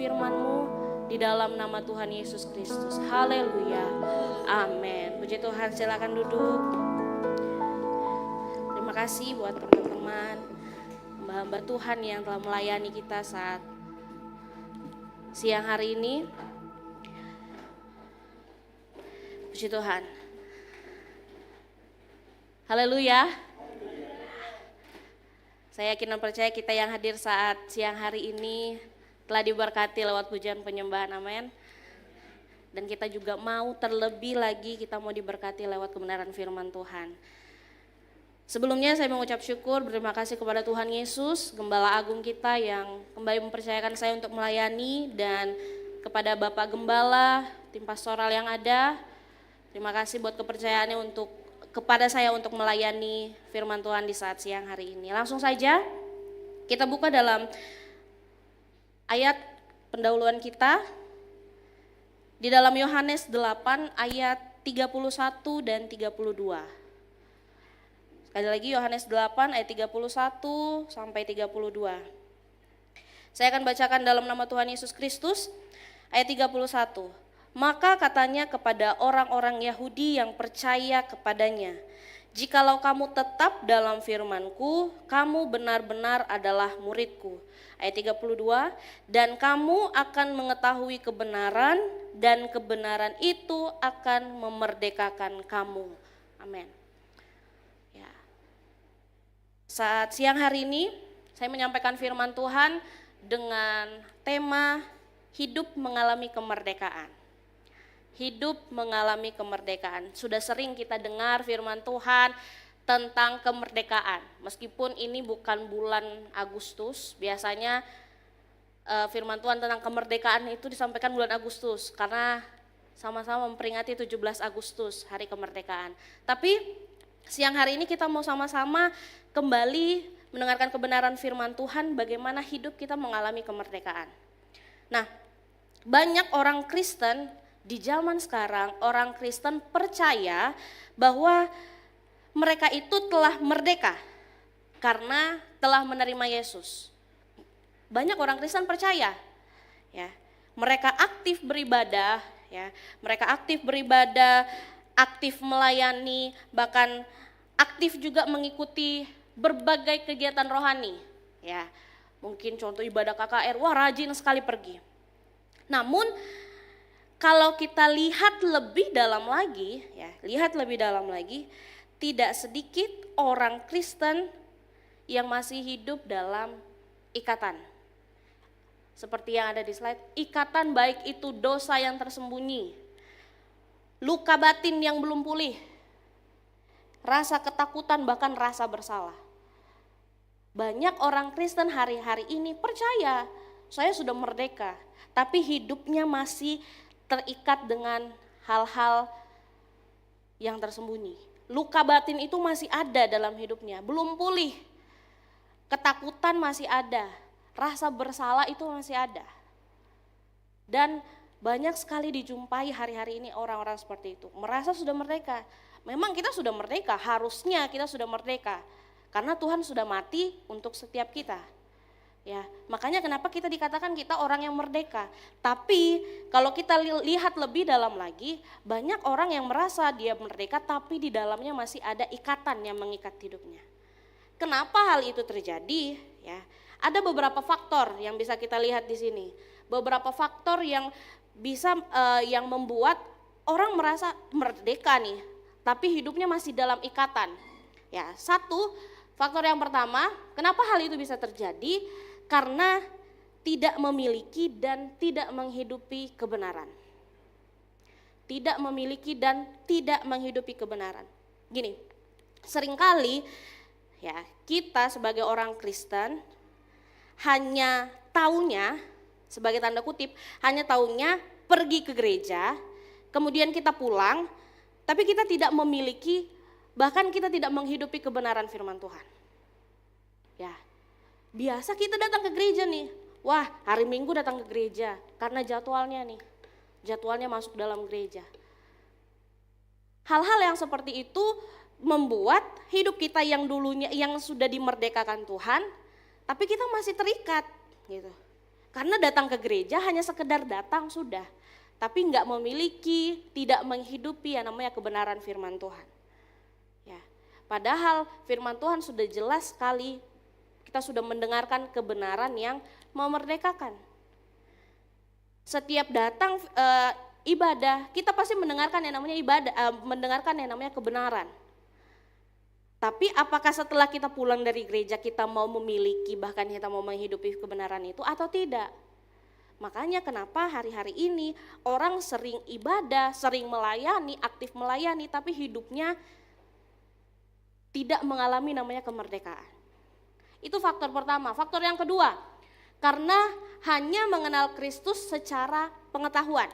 firman-Mu di dalam nama Tuhan Yesus Kristus. Haleluya. Amin. Puji Tuhan, silakan duduk. Terima kasih buat teman-teman, hamba-hamba Tuhan yang telah melayani kita saat siang hari ini. Puji Tuhan. Haleluya. Saya yakin dan percaya kita yang hadir saat siang hari ini telah diberkati lewat pujian penyembahan, amin. Dan kita juga mau terlebih lagi, kita mau diberkati lewat kebenaran firman Tuhan. Sebelumnya saya mengucap syukur, berterima kasih kepada Tuhan Yesus, Gembala Agung kita yang kembali mempercayakan saya untuk melayani, dan kepada Bapak Gembala, tim pastoral yang ada, terima kasih buat kepercayaannya kepada saya untuk melayani firman Tuhan di saat siang hari ini. Langsung saja kita buka dalam ayat pendahuluan kita di dalam Yohanes 8 ayat 31 dan 32. Sekali lagi Yohanes 8 ayat 31 sampai 32. Saya akan bacakan dalam nama Tuhan Yesus Kristus ayat 31. Maka katanya kepada orang-orang Yahudi yang percaya kepadanya, jikalau kamu tetap dalam firman-Ku, kamu benar-benar adalah murid-Ku. Ayat 32, dan kamu akan mengetahui kebenaran, dan kebenaran itu akan memerdekakan kamu. Amin. Ya. Saat siang hari ini, saya menyampaikan firman Tuhan dengan tema hidup mengalami kemerdekaan. Hidup mengalami kemerdekaan. Sudah sering kita dengar firman Tuhan tentang kemerdekaan. Meskipun ini bukan bulan Agustus, biasanya firman Tuhan tentang kemerdekaan itu disampaikan bulan Agustus karena sama-sama memperingati 17 Agustus, hari kemerdekaan. Tapi siang hari ini kita mau sama-sama kembali mendengarkan kebenaran firman Tuhan bagaimana hidup kita mengalami kemerdekaan. Nah, banyak orang Kristen di zaman sekarang, orang Kristen percaya bahwa mereka itu telah merdeka karena telah menerima Yesus. Banyak orang Kristen percaya, ya, mereka aktif beribadah, ya, mereka aktif beribadah, aktif melayani, bahkan aktif juga mengikuti berbagai kegiatan rohani, ya. Mungkin contoh ibadah KKR, wah rajin sekali pergi. Namun kalau kita lihat lebih dalam lagi, ya, tidak sedikit orang Kristen yang masih hidup dalam ikatan. Seperti yang ada di slide, ikatan baik itu dosa yang tersembunyi, luka batin yang belum pulih, rasa ketakutan bahkan rasa bersalah. Banyak orang Kristen hari-hari ini percaya, saya sudah merdeka, tapi hidupnya masih terikat dengan hal-hal yang tersembunyi. Luka batin itu masih ada dalam hidupnya, belum pulih. Ketakutan masih ada, rasa bersalah itu masih ada. Dan banyak sekali dijumpai hari-hari ini orang-orang seperti itu, merasa sudah merdeka. Memang kita sudah merdeka, harusnya kita sudah merdeka. Karena Tuhan sudah mati untuk setiap kita. Ya, makanya kenapa kita dikatakan kita orang yang merdeka. Tapi kalau kita lihat lebih dalam lagi, banyak orang yang merasa dia merdeka tapi di dalamnya masih ada ikatan yang mengikat hidupnya. Kenapa hal itu terjadi? Ya, ada beberapa faktor yang bisa kita lihat di sini. Beberapa faktor yang bisa yang membuat orang merasa merdeka nih, tapi hidupnya masih dalam ikatan. Ya, satu faktor yang pertama, kenapa hal itu bisa terjadi? Karena tidak memiliki dan tidak menghidupi kebenaran. Tidak memiliki dan tidak menghidupi kebenaran. Gini, seringkali ya kita sebagai orang Kristen hanya taunya, sebagai tanda kutip, hanya taunya pergi ke gereja, kemudian kita pulang, tapi kita tidak memiliki, bahkan kita tidak menghidupi kebenaran firman Tuhan. Ya. Biasa kita datang ke gereja nih, wah hari Minggu datang ke gereja karena jadwalnya masuk dalam gereja. Hal-hal yang seperti itu membuat hidup kita yang dulunya yang sudah dimerdekakan Tuhan, tapi kita masih terikat gitu. Karena datang ke gereja hanya sekedar datang sudah, tapi nggak memiliki, tidak menghidupi yang namanya kebenaran firman Tuhan. Ya, padahal firman Tuhan sudah jelas sekali, kita sudah mendengarkan kebenaran yang memerdekakan. Setiap datang ibadah, kita pasti mendengarkan yang namanya ibadah, mendengarkan yang namanya kebenaran. Tapi apakah setelah kita pulang dari gereja kita mau memiliki, bahkan kita mau menghidupi kebenaran itu atau tidak? Makanya kenapa hari-hari ini orang sering ibadah, sering melayani, aktif melayani, tapi hidupnya tidak mengalami namanya kemerdekaan. Itu faktor pertama. Faktor yang kedua, karena hanya mengenal Kristus secara pengetahuan,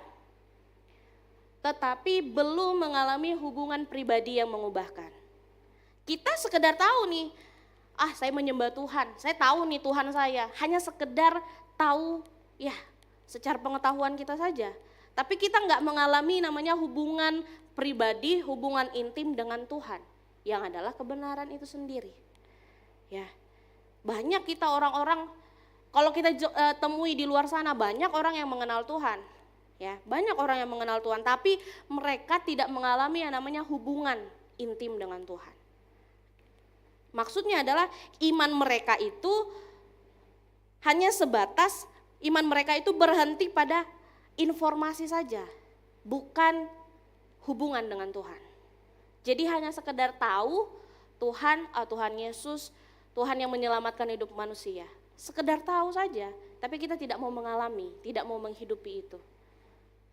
tetapi belum mengalami hubungan pribadi yang mengubahkan. Kita sekedar tahu nih, saya menyembah Tuhan, saya tahu nih Tuhan saya, hanya sekedar tahu ya secara pengetahuan kita saja. Tapi kita nggak mengalami namanya hubungan pribadi, hubungan intim dengan Tuhan, yang adalah kebenaran itu sendiri. Ya, banyak kita orang-orang, kalau kita temui di luar sana, banyak orang yang mengenal Tuhan. Ya, banyak orang yang mengenal Tuhan, tapi mereka tidak mengalami yang namanya hubungan intim dengan Tuhan. Maksudnya adalah iman mereka itu hanya sebatas, iman mereka itu berhenti pada informasi saja, bukan hubungan dengan Tuhan. Jadi hanya sekedar tahu Tuhan, Tuhan Yesus, Tuhan yang menyelamatkan hidup manusia. Sekedar tahu saja, tapi kita tidak mau mengalami, tidak mau menghidupi itu.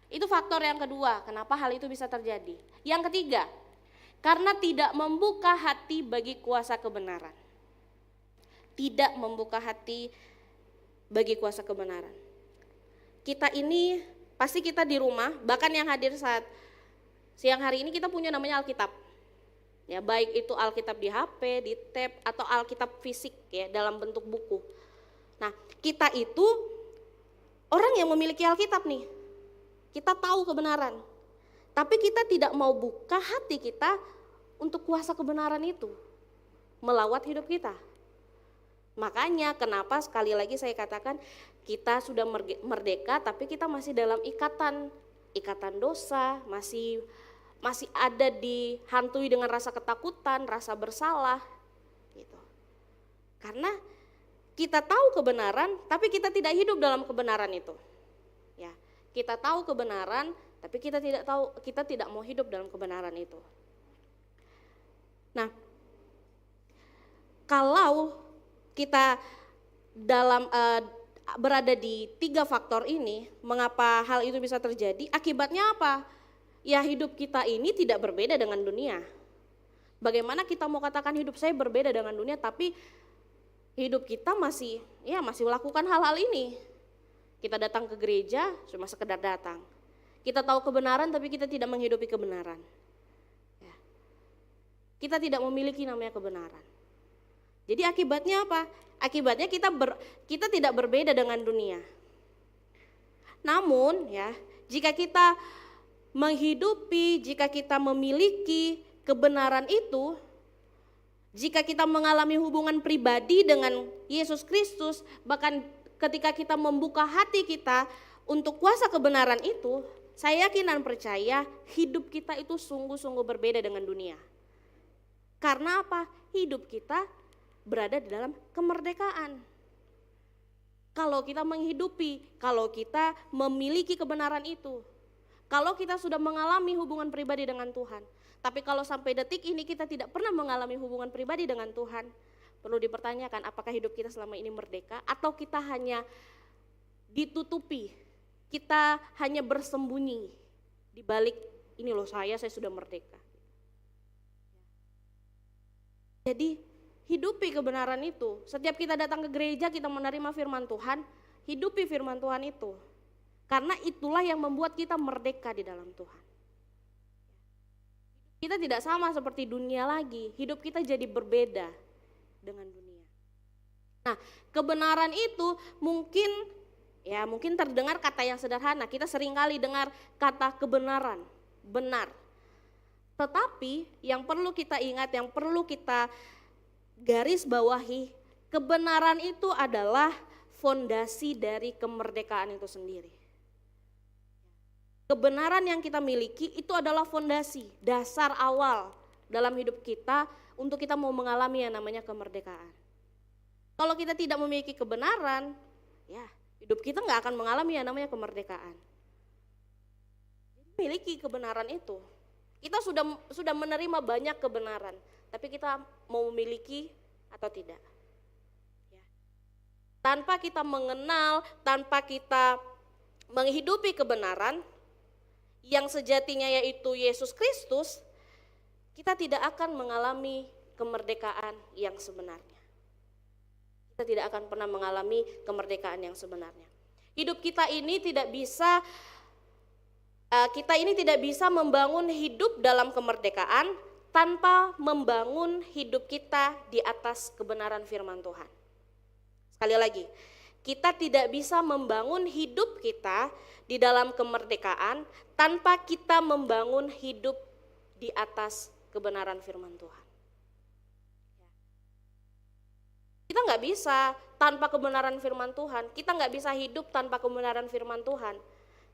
Itu faktor yang kedua, kenapa hal itu bisa terjadi. Yang ketiga, karena tidak membuka hati bagi kuasa kebenaran. Tidak membuka hati bagi kuasa kebenaran. Kita ini, pasti kita di rumah, bahkan yang hadir saat siang hari ini kita punya namanya Alkitab. Ya, baik itu Alkitab di HP, di tab, atau Alkitab fisik ya dalam bentuk buku. Nah, kita itu orang yang memiliki Alkitab nih. Kita tahu kebenaran. Tapi kita tidak mau buka hati kita untuk kuasa kebenaran itu melawat hidup kita. Makanya kenapa sekali lagi saya katakan kita sudah merdeka tapi kita masih dalam ikatan dosa, masih ada dihantui dengan rasa ketakutan, rasa bersalah gitu. Karena kita tahu kebenaran tapi kita tidak hidup dalam kebenaran itu. Ya, kita tahu kebenaran tapi kita tidak mau hidup dalam kebenaran itu. Nah, kalau kita berada di 3 faktor ini, mengapa hal itu bisa terjadi? Akibatnya apa? Ya, hidup kita ini tidak berbeda dengan dunia. Bagaimana kita mau katakan hidup saya berbeda dengan dunia, tapi hidup kita masih melakukan hal-hal ini. Kita datang ke gereja cuma sekedar datang. Kita tahu kebenaran tapi kita tidak menghidupi kebenaran. Ya. Kita tidak memiliki namanya kebenaran. Jadi akibatnya apa? Akibatnya kita tidak berbeda dengan dunia. Namun ya, jika kita menghidupi, jika kita memiliki kebenaran itu, jika kita mengalami hubungan pribadi dengan Yesus Kristus, bahkan ketika kita membuka hati kita untuk kuasa kebenaran itu, saya yakin dan percaya hidup kita itu sungguh-sungguh berbeda dengan dunia. Karena apa? Hidup kita berada di dalam kemerdekaan. Kalau kita menghidupi, kalau kita memiliki kebenaran itu, kalau kita sudah mengalami hubungan pribadi dengan Tuhan, tapi kalau sampai detik ini kita tidak pernah mengalami hubungan pribadi dengan Tuhan, perlu dipertanyakan apakah hidup kita selama ini merdeka atau kita hanya ditutupi, kita hanya bersembunyi di balik ini loh saya sudah merdeka. Jadi hidupi kebenaran itu. Setiap kita datang ke gereja, kita menerima firman Tuhan, hidupi firman Tuhan itu. Karena itulah yang membuat kita merdeka di dalam Tuhan. Kita tidak sama seperti dunia lagi, hidup kita jadi berbeda dengan dunia. Nah, kebenaran itu mungkin terdengar kata yang sederhana, kita seringkali dengar kata kebenaran, benar. Tetapi yang perlu kita ingat, yang perlu kita garis bawahi, kebenaran itu adalah fondasi dari kemerdekaan itu sendiri. Kebenaran yang kita miliki itu adalah fondasi, dasar awal dalam hidup kita untuk kita mau mengalami yang namanya kemerdekaan. Kalau kita tidak memiliki kebenaran, ya hidup kita nggak akan mengalami yang namanya kemerdekaan. Jadi miliki kebenaran itu. Kita sudah menerima banyak kebenaran, tapi kita mau memiliki atau tidak. Ya. Tanpa kita mengenal, tanpa kita menghidupi kebenaran yang sejatinya yaitu Yesus Kristus, kita tidak akan mengalami kemerdekaan yang sebenarnya. Kita tidak akan pernah mengalami kemerdekaan yang sebenarnya. Hidup kita ini tidak bisa membangun hidup dalam kemerdekaan tanpa membangun hidup kita di atas kebenaran firman Tuhan. Sekali lagi, kita tidak bisa membangun hidup kita di dalam kemerdekaan tanpa kita membangun hidup di atas kebenaran firman Tuhan. Kita nggak bisa tanpa kebenaran firman Tuhan, kita nggak bisa hidup tanpa kebenaran firman Tuhan.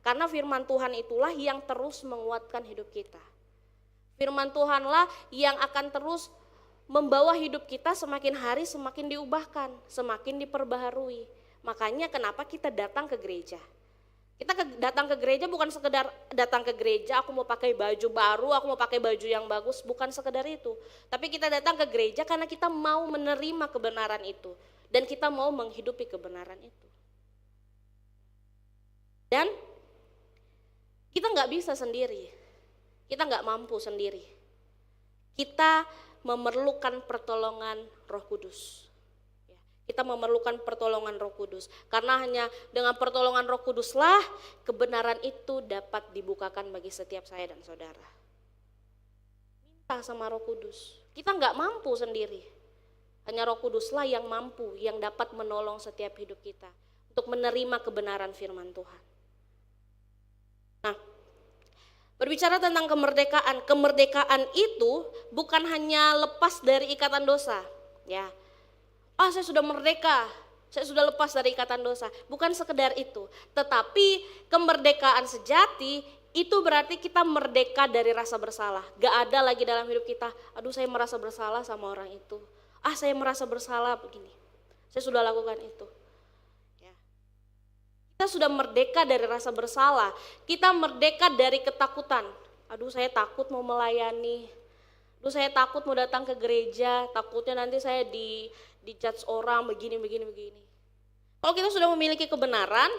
Karena firman Tuhan itulah yang terus menguatkan hidup kita. Firman Tuhanlah yang akan terus membawa hidup kita semakin hari semakin diubahkan, semakin diperbaharui. Makanya kenapa kita datang ke gereja. Kita datang ke gereja bukan sekedar datang ke gereja, aku mau pakai baju baru, aku mau pakai baju yang bagus, bukan sekedar itu. Tapi kita datang ke gereja karena kita mau menerima kebenaran itu. Dan kita mau menghidupi kebenaran itu. Dan kita nggak bisa sendiri, kita nggak mampu sendiri. Kita memerlukan pertolongan Roh Kudus. Kita memerlukan pertolongan Roh Kudus. Karena hanya dengan pertolongan Roh Kuduslah kebenaran itu dapat dibukakan bagi setiap saya dan saudara. Minta sama Roh Kudus. Kita nggak mampu sendiri. Hanya Roh Kuduslah yang mampu, yang dapat menolong setiap hidup kita untuk menerima kebenaran firman Tuhan. Nah, berbicara tentang kemerdekaan, kemerdekaan itu bukan hanya lepas dari ikatan dosa, ya. Saya sudah merdeka, saya sudah lepas dari ikatan dosa. Bukan sekedar itu, tetapi kemerdekaan sejati itu berarti kita merdeka dari rasa bersalah. Gak ada lagi dalam hidup kita, aduh saya merasa bersalah sama orang itu. Saya merasa bersalah begini, saya sudah lakukan itu. Ya. Kita sudah merdeka dari rasa bersalah, kita merdeka dari ketakutan. Aduh saya takut mau melayani, aduh saya takut mau datang ke gereja, takutnya nanti saya dijudge orang begini. Kalau kita sudah memiliki kebenaran,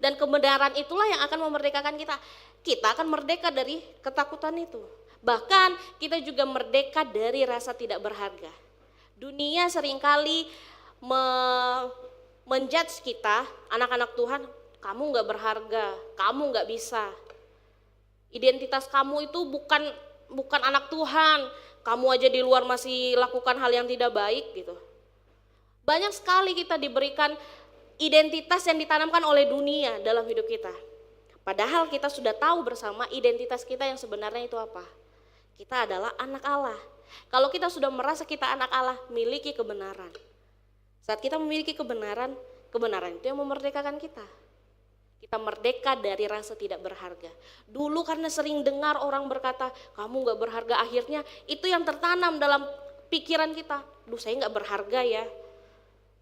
dan kebenaran itulah yang akan memerdekakan kita. Kita akan merdeka dari ketakutan itu. Bahkan kita juga merdeka dari rasa tidak berharga. Dunia seringkali menjudge kita, anak-anak Tuhan, kamu gak berharga, kamu gak bisa. Identitas kamu itu bukan anak Tuhan, kamu aja di luar masih lakukan hal yang tidak baik gitu. Banyak sekali kita diberikan identitas yang ditanamkan oleh dunia dalam hidup kita. Padahal kita sudah tahu bersama identitas kita yang sebenarnya itu apa. Kita adalah anak Allah. Kalau kita sudah merasa kita anak Allah, miliki kebenaran. Saat kita memiliki kebenaran, kebenaran itu yang memerdekakan kita. Kita merdeka dari rasa tidak berharga. Dulu karena sering dengar orang berkata, kamu gak berharga, akhirnya itu yang tertanam dalam pikiran kita. Duh saya gak berharga ya.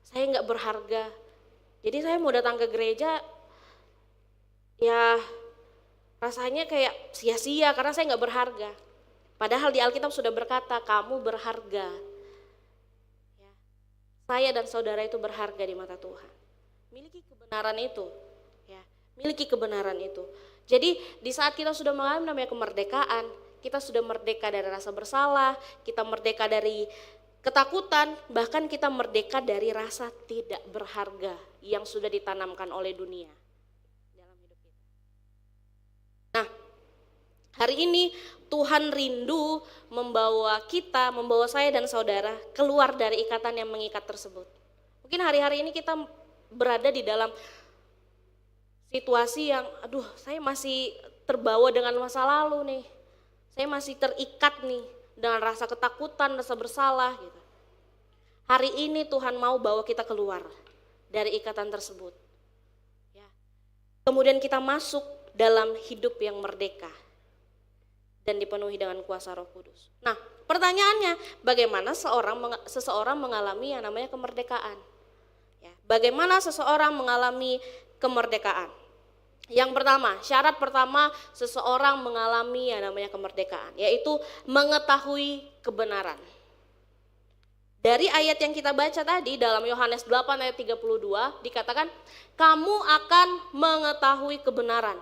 Saya nggak berharga, jadi saya mau datang ke gereja, ya rasanya kayak sia-sia karena saya nggak berharga. Padahal di Alkitab sudah berkata, kamu berharga. Ya. Saya dan saudara itu berharga di mata Tuhan. Miliki kebenaran itu, ya. Miliki kebenaran itu. Jadi di saat kita sudah mengalami namanya kemerdekaan, kita sudah merdeka dari rasa bersalah, kita merdeka dari ketakutan, bahkan kita merdeka dari rasa tidak berharga yang sudah ditanamkan oleh dunia dalam hidup kita. Nah, hari ini Tuhan rindu membawa saya dan saudara keluar dari ikatan yang mengikat tersebut. Mungkin hari-hari ini kita berada di dalam situasi yang, saya masih terbawa dengan masa lalu nih. Saya masih terikat nih dengan rasa ketakutan, rasa bersalah gitu. Hari ini Tuhan mau bawa kita keluar dari ikatan tersebut. Ya. Kemudian kita masuk dalam hidup yang merdeka dan dipenuhi dengan kuasa Roh Kudus. Nah, pertanyaannya, bagaimana seseorang mengalami yang namanya kemerdekaan? Ya, bagaimana seseorang mengalami kemerdekaan? Yang pertama, syarat pertama seseorang mengalami yang namanya kemerdekaan, yaitu mengetahui kebenaran. Dari ayat yang kita baca tadi dalam Yohanes 8 ayat 32 dikatakan, kamu akan mengetahui kebenaran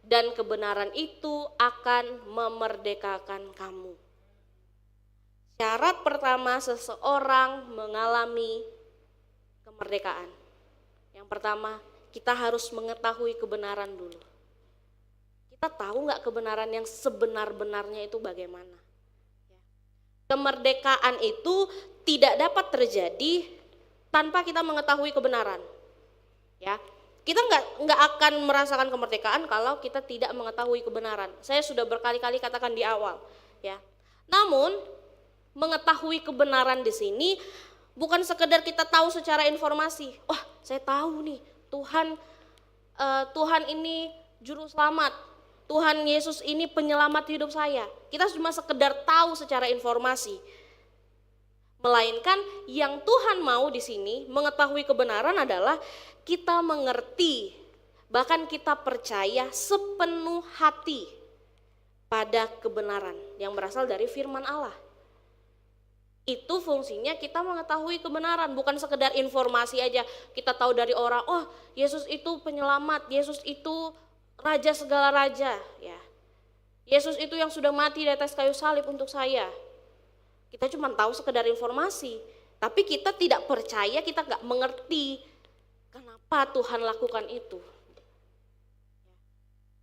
dan kebenaran itu akan memerdekakan kamu. Syarat pertama seseorang mengalami kemerdekaan. Yang pertama, kita harus mengetahui kebenaran dulu. Kita tahu nggak kebenaran yang sebenar-benarnya itu bagaimana? Kemerdekaan itu tidak dapat terjadi tanpa kita mengetahui kebenaran. Ya, kita nggak akan merasakan kemerdekaan kalau kita tidak mengetahui kebenaran. Saya sudah berkali-kali katakan di awal. Ya, namun mengetahui kebenaran di sini bukan sekedar kita tahu secara informasi. Wah, saya tahu nih Tuhan ini juru selamat. Tuhan Yesus ini penyelamat hidup saya. Kita cuma sekedar tahu secara informasi. Melainkan yang Tuhan mau di sini mengetahui kebenaran adalah kita mengerti, bahkan kita percaya sepenuh hati pada kebenaran yang berasal dari firman Allah. Itu fungsinya kita mengetahui kebenaran, bukan sekedar informasi aja. Kita tahu dari orang, oh Yesus itu penyelamat, Yesus itu Raja segala raja, ya. Yesus itu yang sudah mati di atas kayu salib untuk saya. Kita cuma tahu sekedar informasi, tapi kita tidak percaya, kita nggak mengerti kenapa Tuhan lakukan itu.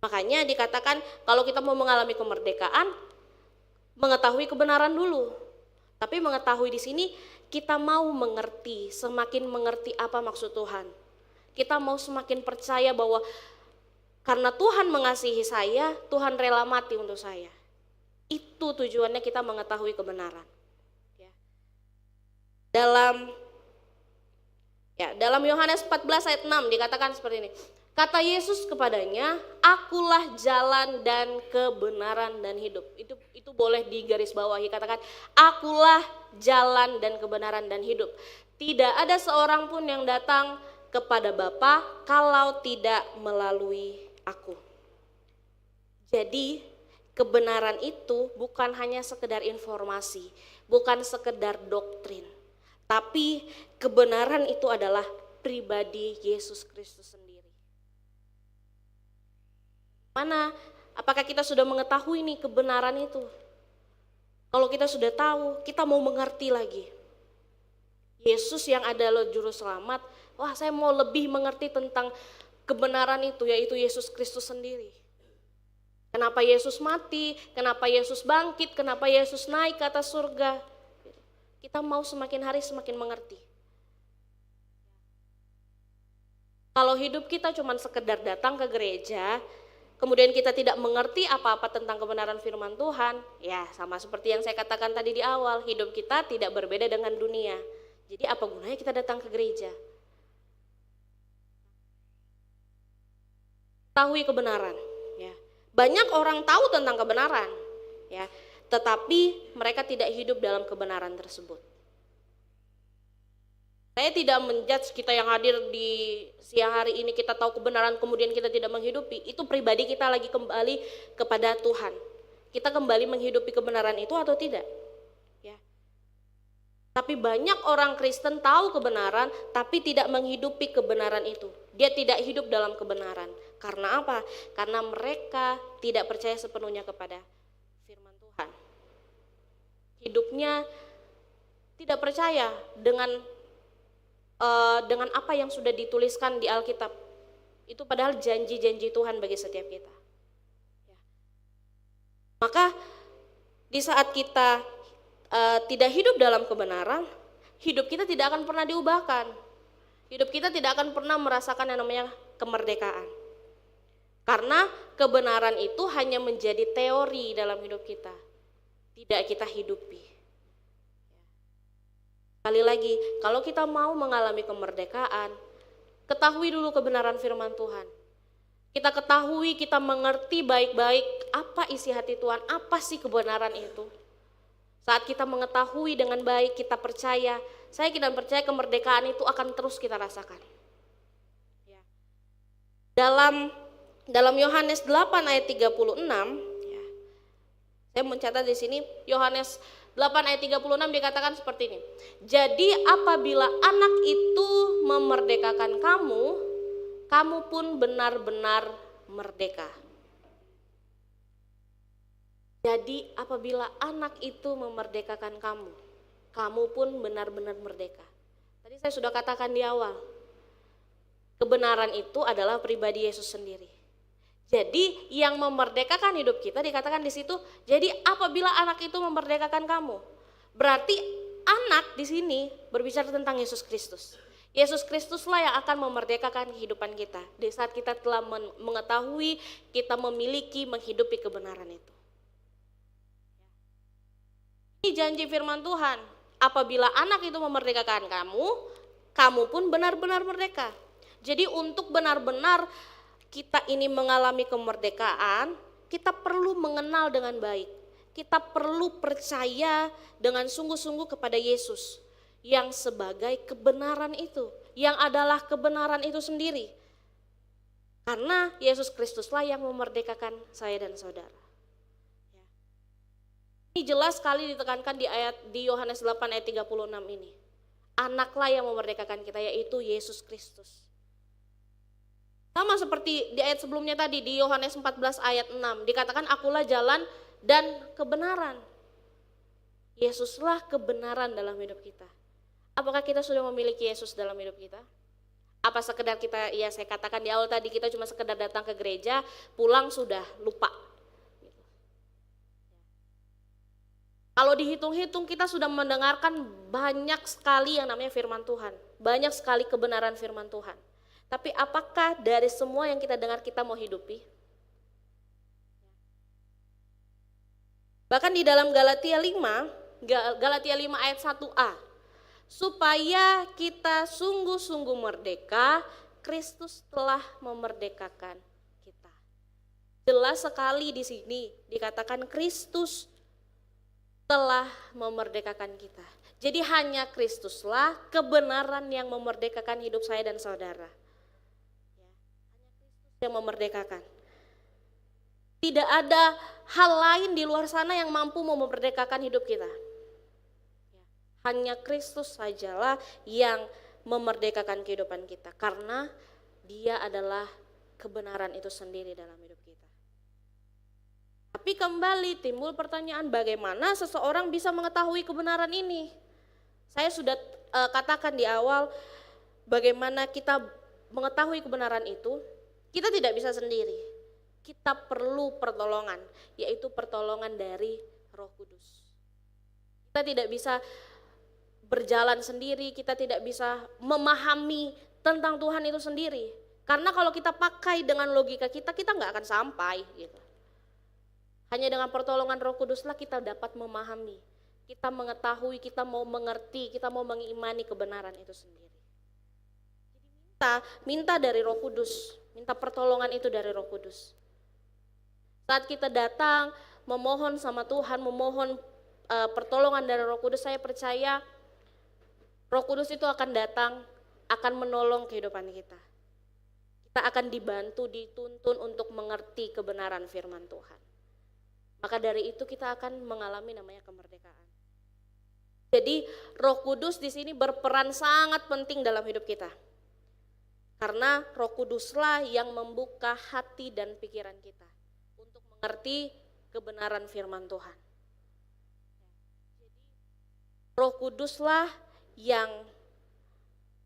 Makanya dikatakan kalau kita mau mengalami kemerdekaan, mengetahui kebenaran dulu. Tapi mengetahui di sini kita mau mengerti, semakin mengerti apa maksud Tuhan. Kita mau semakin percaya bahwa karena Tuhan mengasihi saya, Tuhan rela mati untuk saya. Itu tujuannya kita mengetahui kebenaran. Ya. Dalam Yohanes 14 ayat 6 dikatakan seperti ini. Kata Yesus kepadanya, akulah jalan dan kebenaran dan hidup. Itu boleh digarisbawahi, katakan, akulah jalan dan kebenaran dan hidup. Tidak ada seorang pun yang datang kepada Bapa kalau tidak melalui aku. Jadi kebenaran itu bukan hanya sekedar informasi, bukan sekedar doktrin, tapi kebenaran itu adalah pribadi Yesus Kristus sendiri. Mana? Apakah kita sudah mengetahui nih kebenaran itu? Kalau kita sudah tahu, kita mau mengerti lagi. Yesus yang adalah juru selamat, wah saya mau lebih mengerti tentang kebenaran itu, yaitu Yesus Kristus sendiri. Kenapa Yesus mati, kenapa Yesus bangkit, kenapa Yesus naik ke atas surga. Kita mau semakin hari semakin mengerti. Kalau hidup kita cuma sekedar datang ke gereja, kemudian kita tidak mengerti apa-apa tentang kebenaran firman Tuhan, ya sama seperti yang saya katakan tadi di awal, hidup kita tidak berbeda dengan dunia. Jadi apa gunanya kita datang ke gereja? Tahui kebenaran, ya. Banyak orang tahu tentang kebenaran, ya, tetapi mereka tidak hidup dalam kebenaran tersebut. Saya tidak menjudge kita yang hadir di siang hari ini, kita tahu kebenaran kemudian kita tidak menghidupi, itu pribadi kita lagi kembali kepada Tuhan. Kita kembali menghidupi kebenaran itu atau tidak? Ya. Tapi banyak orang Kristen tahu kebenaran tapi tidak menghidupi kebenaran itu. Dia tidak hidup dalam kebenaran. Karena apa? Karena mereka tidak percaya sepenuhnya kepada firman Tuhan. Hidupnya tidak percaya dengan apa yang sudah dituliskan di Alkitab. Itu padahal janji-janji Tuhan bagi setiap kita. Ya. Maka di saat kita tidak hidup dalam kebenaran, hidup kita tidak akan pernah diubahkan. Hidup kita tidak akan pernah merasakan yang namanya kemerdekaan. Karena kebenaran itu hanya menjadi teori dalam hidup kita, tidak kita hidupi. Sekali lagi, kalau kita mau mengalami kemerdekaan, Ketahui dulu kebenaran firman Tuhan. Kita ketahui, kita mengerti baik-baik apa isi hati Tuhan, apa sih kebenaran itu. Saat kita mengetahui dengan baik, kita percaya, saya dan percaya kemerdekaan itu akan terus kita rasakan. Ya. Dalam Yohanes 8 ayat 36, ya, saya mencatat di sini Yohanes 8 ayat 36 dikatakan seperti ini. Jadi apabila anak itu memerdekakan kamu, kamu pun benar-benar merdeka. Jadi apabila anak itu memerdekakan kamu, kamu pun benar-benar merdeka. Tadi saya sudah katakan di awal, kebenaran itu adalah pribadi Yesus sendiri. Jadi yang memerdekakan hidup kita dikatakan di situ. Jadi apabila anak itu memerdekakan kamu, berarti anak di sini berbicara tentang Yesus Kristus. Yesus Kristuslah yang akan memerdekakan kehidupan kita. Di saat kita telah mengetahui, kita memiliki, menghidupi kebenaran itu. Ini janji firman Tuhan. Apabila anak itu memerdekakan kamu, kamu pun benar-benar merdeka. Jadi untuk benar-benar kita ini mengalami kemerdekaan, kita perlu mengenal dengan baik. Kita perlu percaya dengan sungguh-sungguh kepada Yesus yang sebagai kebenaran itu, yang adalah kebenaran itu sendiri. Karena Yesus Kristuslah yang memerdekakan saya dan saudara. Ini jelas sekali ditekankan di Yohanes 8 ayat 36 ini. Anaklah yang memerdekakan kita, yaitu Yesus Kristus. Sama seperti di ayat sebelumnya tadi, di Yohanes 14 ayat 6, dikatakan akulah jalan dan kebenaran. Yesuslah kebenaran dalam hidup kita. Apakah kita sudah memiliki Yesus dalam hidup kita? Apa sekedar kita, ya saya katakan di awal tadi, kita cuma sekedar datang ke gereja, pulang sudah lupa. Kalau dihitung-hitung kita sudah mendengarkan banyak sekali yang namanya firman Tuhan. Banyak sekali kebenaran firman Tuhan. Tapi apakah dari semua yang kita dengar kita mau hidupi? Bahkan di dalam Galatia 5 ayat 1a. Supaya kita sungguh-sungguh merdeka, Kristus telah memerdekakan kita. Jelas sekali di sini dikatakan Kristus telah memerdekakan kita. Jadi hanya Kristuslah kebenaran yang memerdekakan hidup saya dan saudara. Yang memerdekakan. Tidak ada hal lain di luar sana yang mampu memerdekakan hidup kita. Hanya Kristus sajalah yang memerdekakan kehidupan kita. Karena Dia adalah kebenaran itu sendiri dalam hidup kita. Tapi kembali timbul pertanyaan, bagaimana seseorang bisa mengetahui kebenaran ini? Saya sudah katakan di awal, bagaimana kita mengetahui kebenaran itu. Kita tidak bisa sendiri, kita perlu pertolongan, yaitu pertolongan dari Roh Kudus. Kita tidak bisa berjalan sendiri, kita tidak bisa memahami tentang Tuhan itu sendiri. Karena kalau kita pakai dengan logika kita nggak akan sampai gitu. Hanya dengan pertolongan Roh Kuduslah kita dapat memahami, kita mengetahui, kita mau mengerti, kita mau mengimani kebenaran itu sendiri. Minta dari Roh Kudus, minta pertolongan itu dari Roh Kudus. Saat kita datang memohon sama Tuhan, memohon pertolongan dari Roh Kudus, saya percaya Roh Kudus itu akan datang, akan menolong kehidupan kita. Kita akan dibantu, dituntun untuk mengerti kebenaran firman Tuhan. Maka dari itu kita akan mengalami namanya kemerdekaan. Jadi Roh Kudus di sini berperan sangat penting dalam hidup kita. Karena Roh Kuduslah yang membuka hati dan pikiran kita untuk mengerti kebenaran firman Tuhan. Roh Kuduslah yang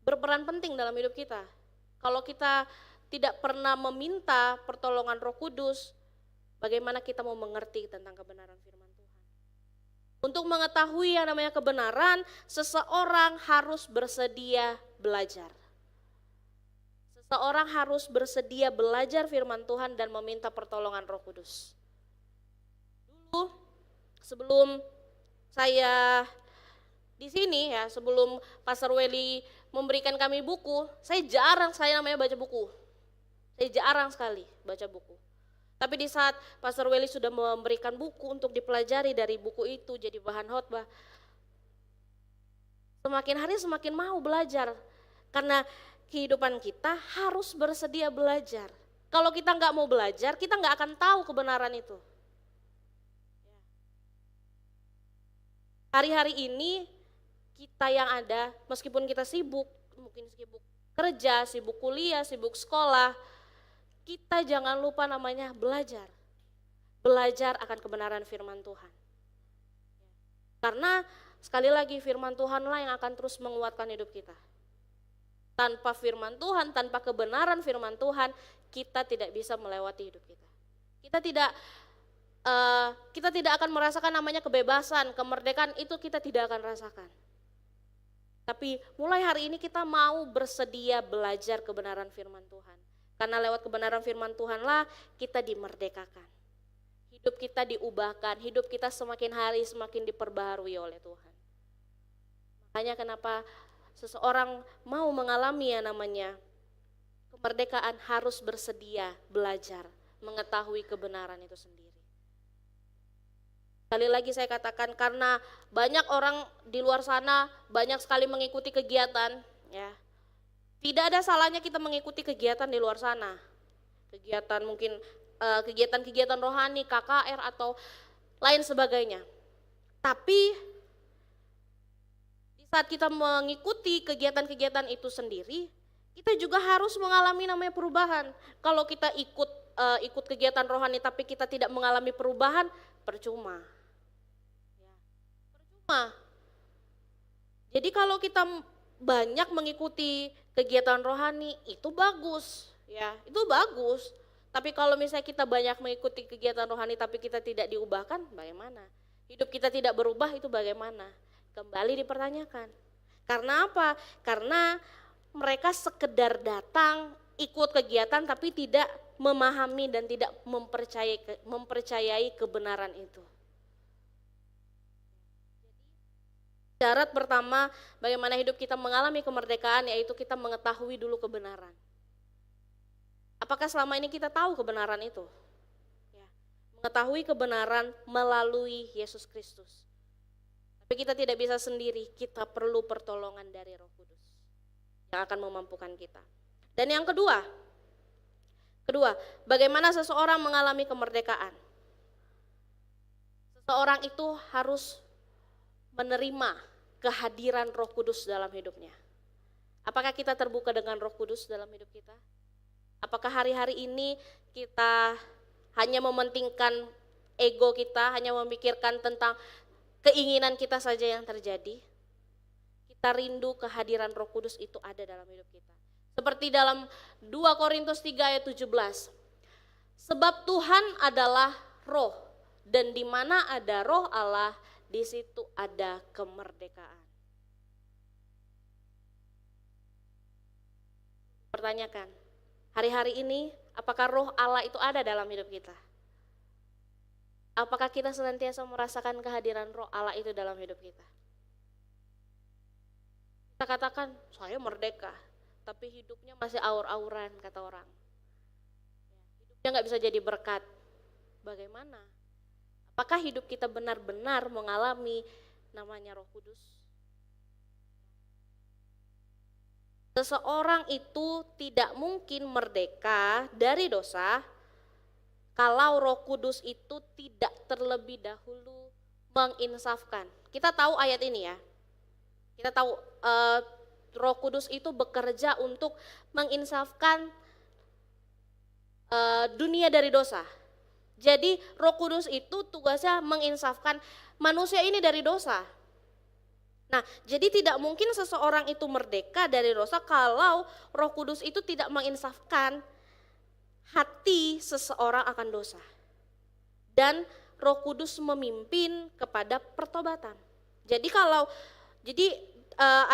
berperan penting dalam hidup kita. Kalau kita tidak pernah meminta pertolongan Roh Kudus, bagaimana kita mau mengerti tentang kebenaran firman Tuhan? Untuk mengetahui yang namanya kebenaran, seseorang harus bersedia belajar. Seseorang harus bersedia belajar firman Tuhan dan meminta pertolongan Roh Kudus. Dulu sebelum saya di sini ya, sebelum Pastor Welly memberikan kami buku, saya jarang sekali namanya baca buku. Saya jarang sekali baca buku. Tapi di saat Pastor Welly sudah memberikan buku untuk dipelajari, dari buku itu jadi bahan khotbah, semakin hari semakin mau belajar. Karena kehidupan kita harus bersedia belajar. Kalau kita nggak mau belajar, kita nggak akan tahu kebenaran itu. Hari-hari ini kita yang ada, meskipun kita sibuk, mungkin sibuk kerja, sibuk kuliah, sibuk sekolah, kita jangan lupa namanya belajar. Belajar akan kebenaran firman Tuhan. Karena sekali lagi firman Tuhanlah yang akan terus menguatkan hidup kita. Tanpa firman Tuhan, tanpa kebenaran firman Tuhan, kita tidak bisa melewati hidup kita. Kita tidak akan merasakan namanya kebebasan, kemerdekaan, itu kita tidak akan rasakan. Tapi mulai hari ini kita mau bersedia belajar kebenaran firman Tuhan. Karena lewat kebenaran firman Tuhanlah kita dimerdekakan. Hidup kita diubahkan, hidup kita semakin hari semakin diperbaharui oleh Tuhan. Makanya kenapa seseorang mau mengalami yang namanya kemerdekaan harus bersedia belajar, mengetahui kebenaran itu sendiri. Sekali lagi saya katakan, karena banyak orang di luar sana banyak sekali mengikuti kegiatan, ya. Tidak ada salahnya kita mengikuti kegiatan di luar sana. Kegiatan mungkin kegiatan-kegiatan rohani, KKR atau lain sebagainya. Tapi di saat kita mengikuti kegiatan-kegiatan itu sendiri, kita juga harus mengalami namanya perubahan. Kalau kita ikut kegiatan rohani tapi kita tidak mengalami perubahan, percuma. Jadi kalau kita banyak mengikuti kegiatan rohani itu bagus, ya, itu bagus. Tapi kalau misalnya kita banyak mengikuti kegiatan rohani tapi kita tidak diubahkan, bagaimana? Hidup kita tidak berubah, itu bagaimana? Kembali dipertanyakan. Karena apa? Karena mereka sekedar datang, ikut kegiatan tapi tidak memahami dan tidak mempercayai kebenaran itu. Syarat pertama bagaimana hidup kita mengalami kemerdekaan, yaitu kita mengetahui dulu kebenaran. Apakah selama ini kita tahu kebenaran itu? Ya, mengetahui kebenaran melalui Yesus Kristus. Tapi kita tidak bisa sendiri, kita perlu pertolongan dari Roh Kudus yang akan memampukan kita. Dan yang kedua, bagaimana seseorang mengalami kemerdekaan? Seseorang itu harus menerima kehadiran Roh Kudus dalam hidupnya. Apakah kita terbuka dengan Roh Kudus dalam hidup kita? Apakah hari-hari ini kita hanya mementingkan ego kita, hanya memikirkan tentang keinginan kita saja yang terjadi? Kita rindu kehadiran Roh Kudus itu ada dalam hidup kita. Seperti dalam 2 Korintus 3 ayat 17. Sebab Tuhan adalah Roh, dan di mana ada Roh Allah, di situ ada kemerdekaan. Pertanyakan, hari-hari ini apakah Roh Allah itu ada dalam hidup kita? Apakah kita senantiasa merasakan kehadiran Roh Allah itu dalam hidup kita? Kita katakan, saya merdeka, tapi hidupnya masih aur-auran, kata orang. Hidupnya nggak bisa jadi berkat. Bagaimana? Apakah hidup kita benar-benar mengalami namanya Roh Kudus? Seseorang itu tidak mungkin merdeka dari dosa kalau Roh Kudus itu tidak terlebih dahulu menginsafkan. Kita tahu ayat ini ya. Kita tahu Roh Kudus itu bekerja untuk menginsafkan dunia dari dosa. Jadi Roh Kudus itu tugasnya menginsafkan manusia ini dari dosa. Nah, jadi tidak mungkin seseorang itu merdeka dari dosa kalau Roh Kudus itu tidak menginsafkan hati seseorang akan dosa. Dan Roh Kudus memimpin kepada pertobatan.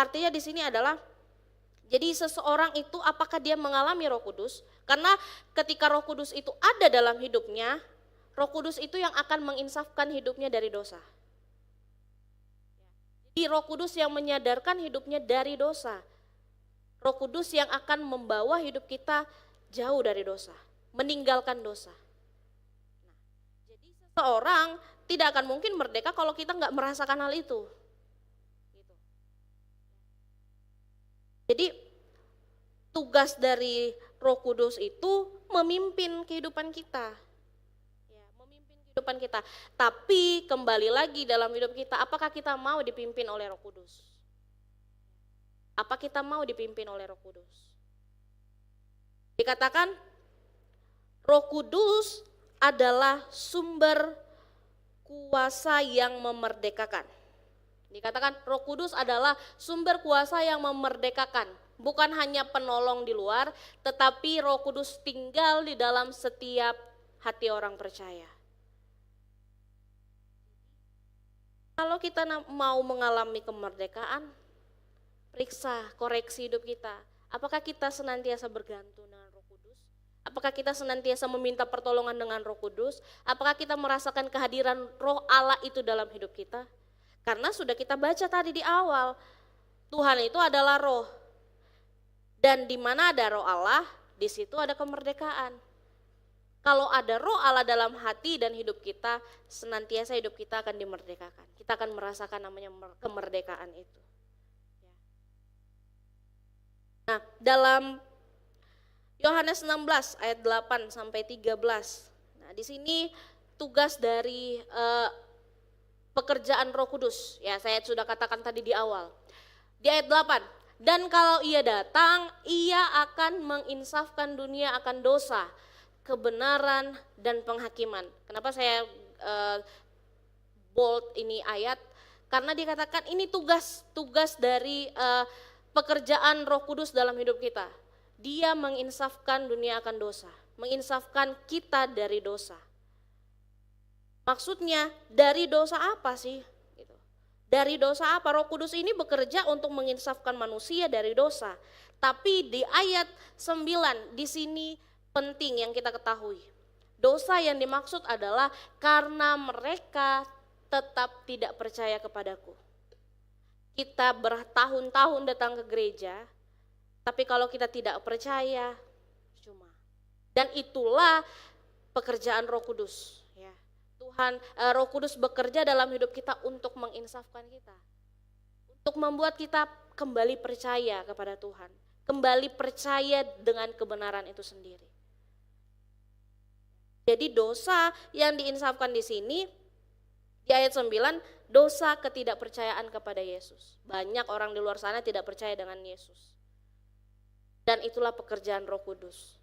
Artinya di sini adalah, jadi seseorang itu apakah dia mengalami Roh Kudus? Karena ketika Roh Kudus itu ada dalam hidupnya, Roh Kudus itu yang akan menginsafkan hidupnya dari dosa. Jadi Roh Kudus yang menyadarkan hidupnya dari dosa. Roh Kudus yang akan membawa hidup kita jauh dari dosa, meninggalkan dosa. Nah, jadi seseorang tidak akan mungkin merdeka kalau kita nggak merasakan hal itu. Gitu. Jadi tugas dari Roh Kudus itu memimpin kehidupan kita. Ya, memimpin kehidupan kita. Tapi kembali lagi dalam hidup kita, apakah kita mau dipimpin oleh Roh Kudus? Apa kita mau dipimpin oleh Roh Kudus? Dikatakan Roh Kudus adalah sumber kuasa yang memerdekakan. Dikatakan Roh Kudus adalah sumber kuasa yang memerdekakan. Bukan hanya penolong di luar, tetapi Roh Kudus tinggal di dalam setiap hati orang percaya. Kalau kita mau mengalami kemerdekaan, periksa, koreksi hidup kita. Apakah kita senantiasa bergantung dengan Roh Kudus? Apakah kita senantiasa meminta pertolongan dengan Roh Kudus? Apakah kita merasakan kehadiran Roh Allah itu dalam hidup kita? Karena sudah kita baca tadi di awal, Tuhan itu adalah Roh. Dan di mana ada Roh Allah, di situ ada kemerdekaan. Kalau ada Roh Allah dalam hati dan hidup kita, senantiasa hidup kita akan dimerdekakan. Kita akan merasakan namanya kemerdekaan itu. Nah, dalam Yohanes 16 ayat 8 sampai 13. Nah, di sini tugas dari pekerjaan Roh Kudus. Ya, saya sudah katakan tadi di awal. Di ayat 8, dan kalau ia datang, ia akan menginsafkan dunia akan dosa, kebenaran dan penghakiman. Kenapa saya bold ini ayat? Karena dikatakan ini tugas dari pekerjaan Roh Kudus dalam hidup kita. Dia menginsafkan dunia akan dosa, menginsafkan kita dari dosa. Maksudnya dari dosa apa sih? Gitu. Dari dosa apa? Roh Kudus ini bekerja untuk menginsafkan manusia dari dosa. Tapi di ayat 9 di sini penting yang kita ketahui. Dosa yang dimaksud adalah karena mereka tetap tidak percaya kepadaku. Kita bertahun-tahun datang ke gereja, tapi kalau kita tidak percaya, cuma. Dan itulah pekerjaan Roh Kudus. Ya. Tuhan, Roh Kudus bekerja dalam hidup kita untuk menginsafkan kita, untuk membuat kita kembali percaya kepada Tuhan, kembali percaya dengan kebenaran itu sendiri. Jadi dosa yang diinsafkan di sini, di ayat 9, dosa ketidakpercayaan kepada Yesus. Banyak orang di luar sana tidak percaya dengan Yesus. Dan itulah pekerjaan Roh Kudus.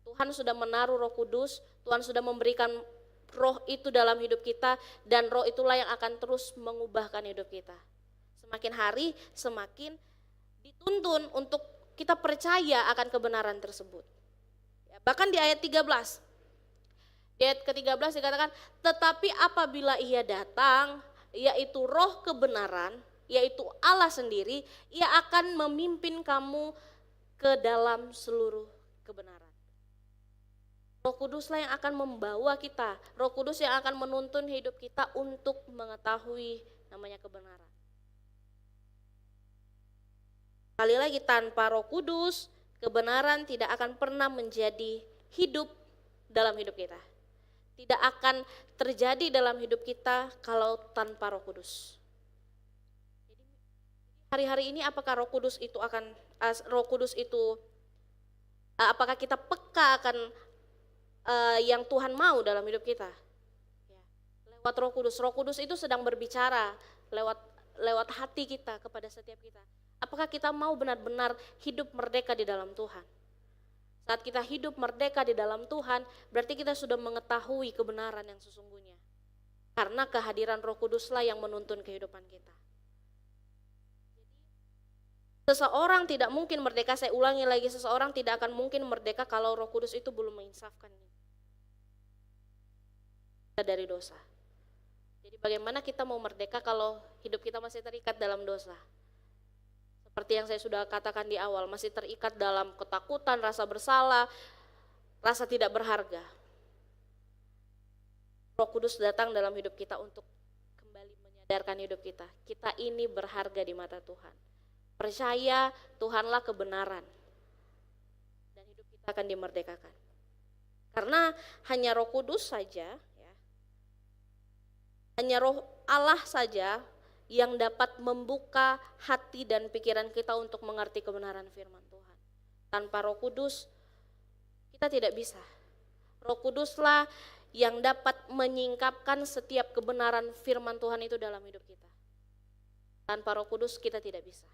Tuhan sudah menaruh Roh Kudus, Tuhan sudah memberikan Roh itu dalam hidup kita, dan Roh itulah yang akan terus mengubahkan hidup kita. Semakin hari semakin dituntun untuk kita percaya akan kebenaran tersebut. Bahkan di ayat 13, di ayat ke-13 dikatakan, tetapi apabila ia datang, yaitu Roh kebenaran, yaitu Allah sendiri, ia akan memimpin kamu ke dalam seluruh kebenaran. Roh Kuduslah yang akan membawa kita, Roh Kudus yang akan menuntun hidup kita untuk mengetahui namanya kebenaran. Sekali lagi, tanpa Roh Kudus, kebenaran tidak akan pernah menjadi hidup dalam hidup kita. Tidak akan terjadi dalam hidup kita kalau tanpa Roh Kudus. Jadi hari-hari ini apakah Roh Kudus itu apakah kita peka akan yang Tuhan mau dalam hidup kita? Ya. Lewat Roh Kudus. Roh Kudus itu sedang berbicara lewat hati kita kepada setiap kita. Apakah kita mau benar-benar hidup merdeka di dalam Tuhan? Saat kita hidup merdeka di dalam Tuhan, berarti kita sudah mengetahui kebenaran yang sesungguhnya. Karena kehadiran Roh Kuduslah yang menuntun kehidupan kita. Seseorang tidak mungkin merdeka, saya ulangi lagi, seseorang tidak akan mungkin merdeka kalau Roh Kudus itu belum menginsafkan kita dari dosa. Jadi bagaimana kita mau merdeka kalau hidup kita masih terikat dalam dosa? Seperti yang saya sudah katakan di awal, masih terikat dalam ketakutan, rasa bersalah, rasa tidak berharga. Roh Kudus datang dalam hidup kita untuk kembali menyadarkan hidup kita. Kita ini berharga di mata Tuhan. Percaya Tuhanlah kebenaran. Dan hidup kita akan dimerdekakan. Karena hanya Roh Kudus saja, ya, hanya Roh Allah saja yang dapat membuka hati dan pikiran kita untuk mengerti kebenaran firman Tuhan. Tanpa Roh Kudus kita tidak bisa. Roh Kuduslah yang dapat menyingkapkan setiap kebenaran firman Tuhan itu dalam hidup kita. Tanpa Roh Kudus kita tidak bisa.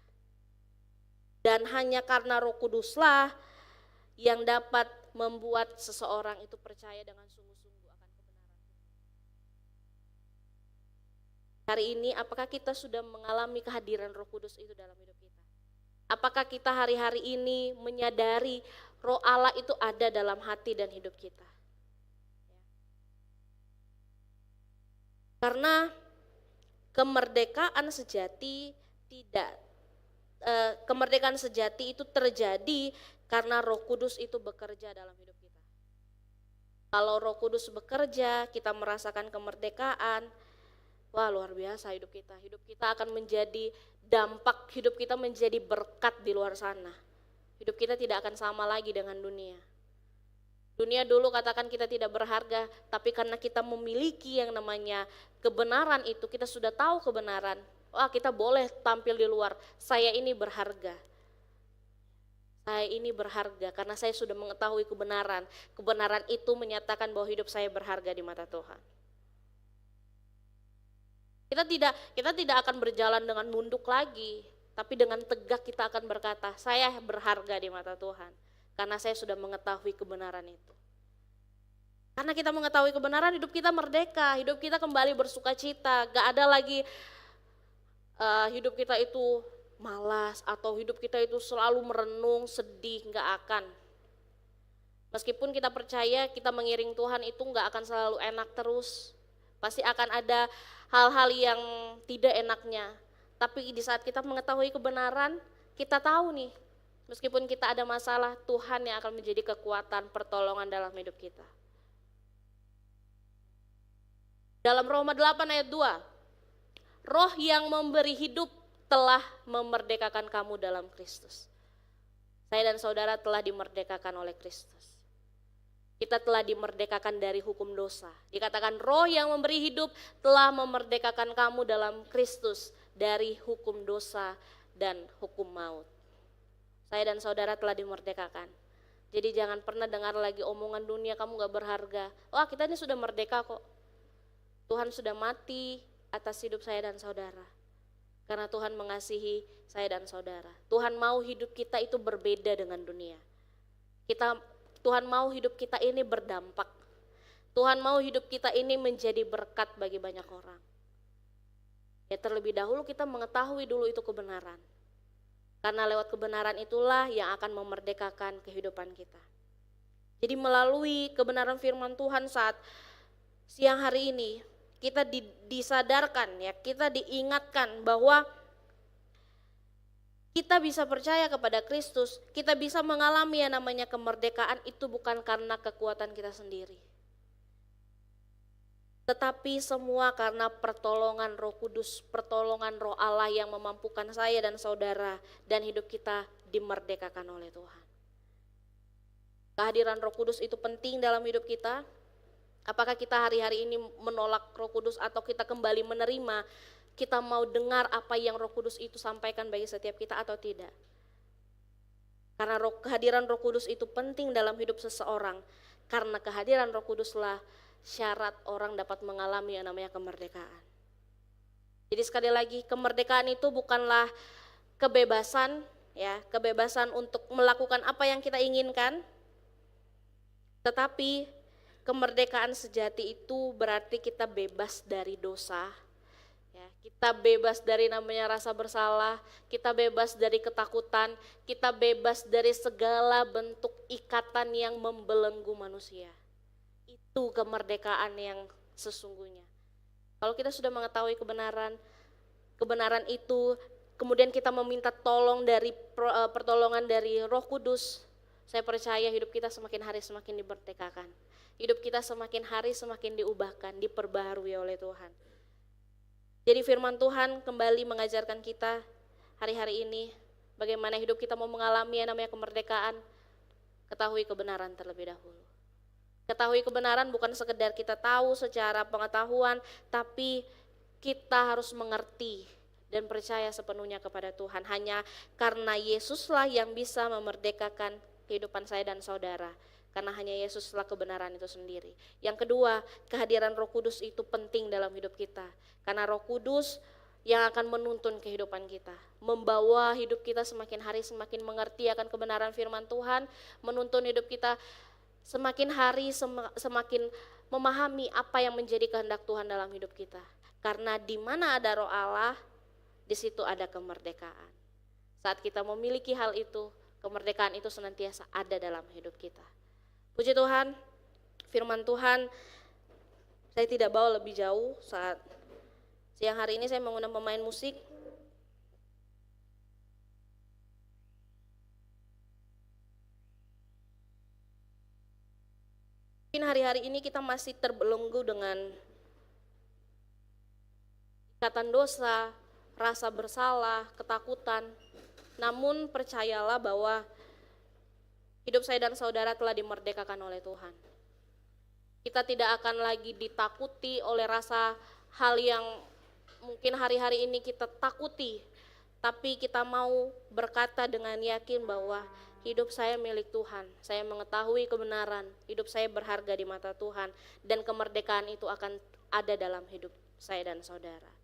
Dan hanya karena Roh Kuduslah yang dapat membuat seseorang itu percaya dengan sungguh-sungguh akan kebenaran. Hari ini apakah kita sudah mengalami kehadiran Roh Kudus itu dalam hidup kita? Apakah kita hari-hari ini menyadari Roh Allah itu ada dalam hati dan hidup kita? Karena kemerdekaan sejati kemerdekaan sejati itu terjadi karena Roh Kudus itu bekerja dalam hidup kita. Kalau Roh Kudus bekerja, kita merasakan kemerdekaan. Wah, luar biasa hidup kita. Hidup kita akan menjadi dampak, hidup kita menjadi berkat di luar sana. Hidup kita tidak akan sama lagi dengan dunia. Dunia dulu katakan kita tidak berharga, tapi karena kita memiliki yang namanya kebenaran itu, kita sudah tahu kebenaran. Wah, kita boleh tampil di luar, saya ini berharga. Saya ini berharga karena saya sudah mengetahui kebenaran. Kebenaran itu menyatakan bahwa hidup saya berharga di mata Tuhan. Kita tidak akan berjalan dengan nunduk lagi, tapi dengan tegak kita akan berkata, saya berharga di mata Tuhan karena saya sudah mengetahui kebenaran itu. Karena kita mengetahui kebenaran, hidup kita merdeka, hidup kita kembali bersukacita. Gak ada lagi hidup kita itu malas atau hidup kita itu selalu merenung, sedih, gak akan. Meskipun kita percaya kita mengiring Tuhan itu gak akan selalu enak terus. Pasti akan ada hal-hal yang tidak enaknya. Tapi di saat kita mengetahui kebenaran, kita tahu nih, meskipun kita ada masalah, Tuhan yang akan menjadi kekuatan, pertolongan dalam hidup kita. Dalam Roma 8 ayat 2, Roh yang memberi hidup telah memerdekakan kamu dalam Kristus. Saya dan saudara telah dimerdekakan oleh Kristus. Kita telah dimerdekakan dari hukum dosa. Dikatakan Roh yang memberi hidup telah memerdekakan kamu dalam Kristus dari hukum dosa dan hukum maut. Saya dan saudara telah dimerdekakan. Jadi jangan pernah dengar lagi omongan dunia kamu gak berharga. Wah, kita ini sudah merdeka kok. Tuhan sudah mati atas hidup saya dan saudara. Karena Tuhan mengasihi saya dan saudara. Tuhan mau hidup kita itu berbeda dengan dunia. Tuhan mau hidup kita ini berdampak. Tuhan mau hidup kita ini menjadi berkat bagi banyak orang. Ya, terlebih dahulu kita mengetahui dulu itu kebenaran. Karena lewat kebenaran itulah yang akan memerdekakan kehidupan kita. Jadi melalui kebenaran firman Tuhan saat siang hari ini, kita disadarkan, ya, kita diingatkan bahwa kita bisa percaya kepada Kristus, kita bisa mengalami yang namanya kemerdekaan itu bukan karena kekuatan kita sendiri. Tetapi semua karena pertolongan Roh Kudus, pertolongan Roh Allah yang memampukan saya dan saudara, dan hidup kita dimerdekakan oleh Tuhan. Kehadiran Roh Kudus itu penting dalam hidup kita. Apakah kita hari-hari ini menolak Roh Kudus atau kita kembali menerima, kita mau dengar apa yang Roh Kudus itu sampaikan bagi setiap kita atau tidak? Karena kehadiran Roh Kudus itu penting dalam hidup seseorang. Karena kehadiran Roh Kuduslah syarat orang dapat mengalami yang namanya kemerdekaan. Jadi sekali lagi, kemerdekaan itu bukanlah kebebasan, ya, kebebasan untuk melakukan apa yang kita inginkan, tetapi kemerdekaan sejati itu berarti kita bebas dari dosa, ya, kita bebas dari namanya rasa bersalah, kita bebas dari ketakutan, kita bebas dari segala bentuk ikatan yang membelenggu manusia. Itu kemerdekaan yang sesungguhnya. Kalau kita sudah mengetahui kebenaran itu, kemudian kita meminta pertolongan dari Roh Kudus, saya percaya hidup kita semakin hari semakin dimerdekakan. Hidup kita semakin hari semakin diubahkan, diperbaharui oleh Tuhan. Jadi firman Tuhan kembali mengajarkan kita hari-hari ini bagaimana hidup kita mau mengalami yang namanya kemerdekaan, ketahui kebenaran terlebih dahulu. Ketahui kebenaran bukan sekedar kita tahu secara pengetahuan, tapi kita harus mengerti dan percaya sepenuhnya kepada Tuhan. Hanya karena Yesuslah yang bisa memerdekakan kehidupan saya dan saudara. Karena hanya Yesuslah kebenaran itu sendiri. Yang kedua, kehadiran Roh Kudus itu penting dalam hidup kita. Karena Roh Kudus yang akan menuntun kehidupan kita, membawa hidup kita semakin hari semakin mengerti akan kebenaran firman Tuhan, menuntun hidup kita semakin hari semakin memahami apa yang menjadi kehendak Tuhan dalam hidup kita. Karena di mana ada Roh Allah, di situ ada kemerdekaan. Saat kita memiliki hal itu, kemerdekaan itu senantiasa ada dalam hidup kita. Puji Tuhan, firman Tuhan saya tidak bawa lebih jauh. Saat siang hari ini saya mengundang pemain musik. Mungkin hari-hari ini kita masih terbelenggu dengan ikatan dosa, rasa bersalah, ketakutan. Namun percayalah bahwa hidup saya dan saudara telah dimerdekakan oleh Tuhan. Kita tidak akan lagi ditakuti oleh rasa hal yang mungkin hari-hari ini kita takuti. Tapi kita mau berkata dengan yakin bahwa hidup saya milik Tuhan. Saya mengetahui kebenaran, hidup saya berharga di mata Tuhan. Dan kemerdekaan itu akan ada dalam hidup saya dan saudara.